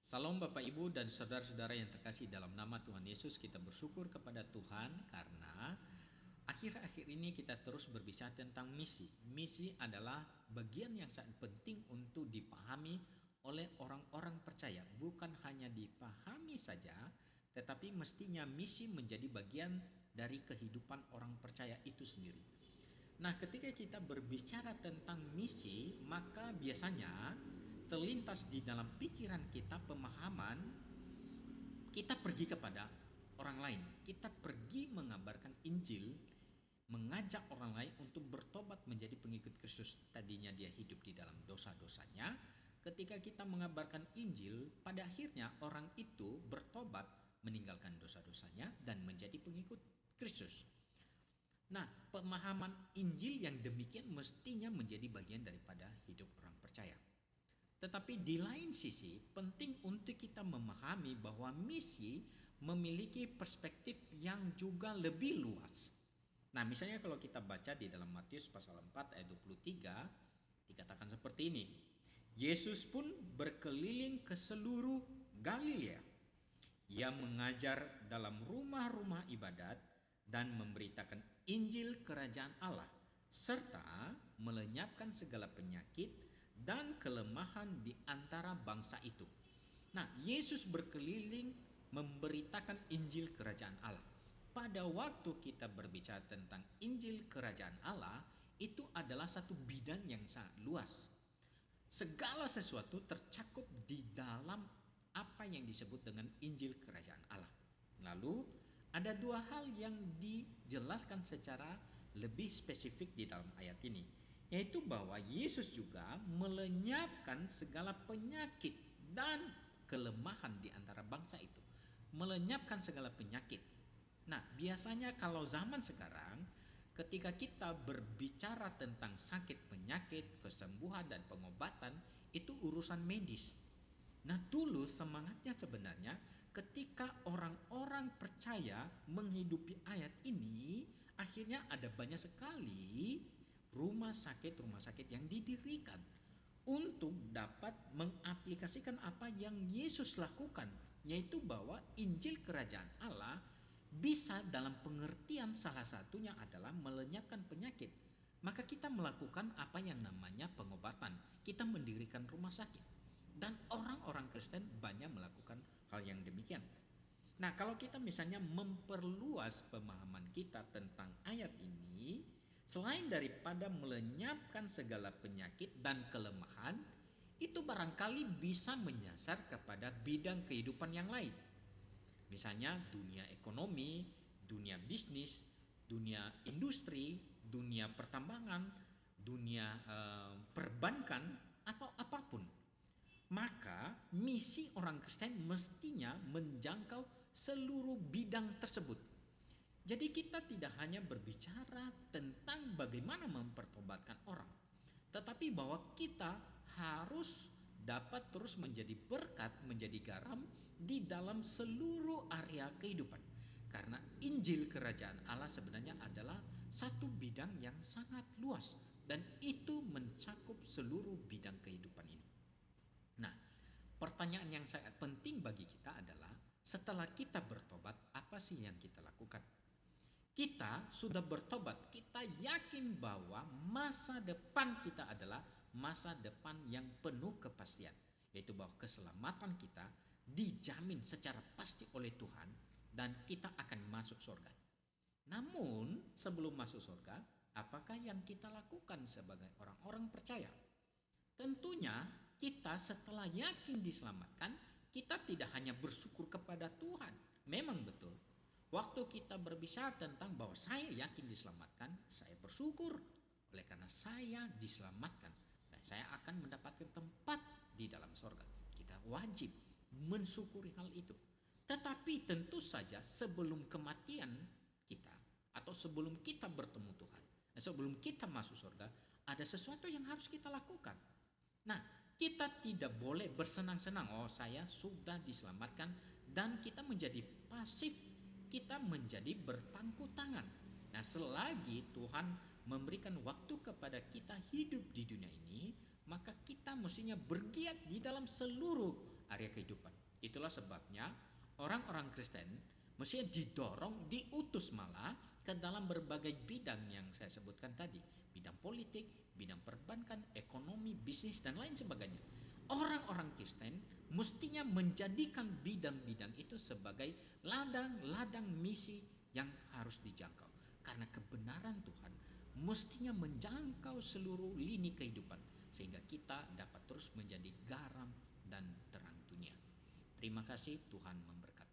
Salam Bapak Ibu dan saudara-saudara yang terkasih dalam nama Tuhan Yesus. Kita bersyukur kepada Tuhan karena akhir-akhir ini kita terus berbicara tentang misi. Misi adalah bagian yang sangat penting untuk dipahami oleh orang-orang percaya. Bukan hanya dipahami saja, tetapi mestinya misi menjadi bagian dari kehidupan orang percaya itu sendiri. Nah, ketika kita berbicara tentang misi, maka biasanya terlintas di dalam pikiran kita pemahaman kita pergi kepada orang lain. Kita pergi mengabarkan Injil, mengajak orang lain untuk bertobat menjadi pengikut Kristus. Tadinya dia hidup di dalam dosa-dosanya. Ketika kita mengabarkan Injil, pada akhirnya orang itu bertobat, meninggalkan dosa-dosanya dan menjadi pengikut Kristus. Nah, pemahaman Injil yang demikian mestinya menjadi bagian daripada hidup orang percaya. Tetapi di lain sisi, penting untuk kita memahami bahwa misi memiliki perspektif yang juga lebih luas. Nah, misalnya kalau kita baca di dalam Matius pasal 4 ayat 23, dikatakan seperti ini. Yesus pun berkeliling ke seluruh Galilea. Ia mengajar dalam rumah-rumah ibadat dan memberitakan Injil Kerajaan Allah, serta melenyapkan segala penyakit dan kelemahan di antara bangsa itu. Nah, Yesus berkeliling memberitakan Injil Kerajaan Allah. Pada waktu kita berbicara tentang Injil Kerajaan Allah, itu adalah satu bidang yang sangat luas. Segala sesuatu tercakup di dalam apa yang disebut dengan Injil Kerajaan Allah. Lalu ada dua hal yang dijelaskan secara lebih spesifik di dalam ayat ini, yaitu bahwa Yesus juga melenyapkan segala penyakit dan kelemahan di antara bangsa itu. Melenyapkan segala penyakit. Nah, biasanya kalau zaman sekarang, ketika kita berbicara tentang sakit, penyakit, kesembuhan dan pengobatan, itu urusan medis. Nah, dulu semangatnya sebenarnya ketika orang-orang percaya menghidupi ayat ini, akhirnya ada banyak sekali rumah sakit yang didirikan untuk dapat mengaplikasikan apa yang Yesus lakukan, yaitu bahwa Injil Kerajaan Allah bisa dalam pengertian salah satunya adalah melenyapkan penyakit. Maka kita melakukan apa yang namanya pengobatan. Kita mendirikan rumah sakit. Dan orang-orang Kristen banyak melakukan hal yang demikian. Nah, kalau kita misalnya memperluas pemahaman kita tentang ayat ini, selain daripada melenyapkan segala penyakit dan kelemahan, itu barangkali bisa menyasar kepada bidang kehidupan yang lain. Misalnya dunia ekonomi, dunia bisnis, dunia industri, dunia pertambangan, dunia perbankan, atau apapun. Maka misi orang Kristen mestinya menjangkau seluruh bidang tersebut. Jadi kita tidak hanya berbicara tentang bagaimana mempertobatkan orang, tetapi bahwa kita harus dapat terus menjadi berkat, menjadi garam di dalam seluruh area kehidupan. Karena Injil Kerajaan Allah sebenarnya adalah satu bidang yang sangat luas dan itu mencakup seluruh bidang kehidupan ini. Nah, pertanyaan yang sangat penting bagi kita adalah setelah kita bertobat, apa sih yang kita lakukan? Kita sudah bertobat, kita yakin bahwa masa depan kita adalah masa depan yang penuh kepastian, yaitu bahwa keselamatan kita dijamin secara pasti oleh Tuhan dan kita akan masuk surga. Namun sebelum masuk surga, apakah yang kita lakukan sebagai orang-orang percaya? Tentunya kita setelah yakin diselamatkan, kita tidak hanya bersyukur kepada Tuhan. Memang betul, waktu kita berbicara tentang bahwa saya yakin diselamatkan, saya bersyukur oleh karena saya diselamatkan dan saya akan mendapatkan tempat di dalam sorga. Kita wajib mensyukuri hal itu. Tetapi tentu saja sebelum kematian kita atau sebelum kita bertemu Tuhan, sebelum kita masuk surga, ada sesuatu yang harus kita lakukan. Nah, kita tidak boleh bersenang-senang, oh saya sudah diselamatkan, dan kita menjadi pasif, kita menjadi berpangku tangan. Nah, selagi Tuhan memberikan waktu kepada kita hidup di dunia ini, maka kita mestinya bergiat di dalam seluruh area kehidupan. Itulah sebabnya orang-orang Kristen mesti didorong, diutus malah ke dalam berbagai bidang yang saya sebutkan tadi. Bidang politik, bidang perbankan, ekonomi, bisnis, dan lain sebagainya. Orang-orang Kristen mestinya menjadikan bidang-bidang itu sebagai ladang-ladang misi yang harus dijangkau. Karena kebenaran Tuhan mestinya menjangkau seluruh lini kehidupan, sehingga kita dapat terus menjadi garam dan terang dunia. Terima kasih, Tuhan memberkati.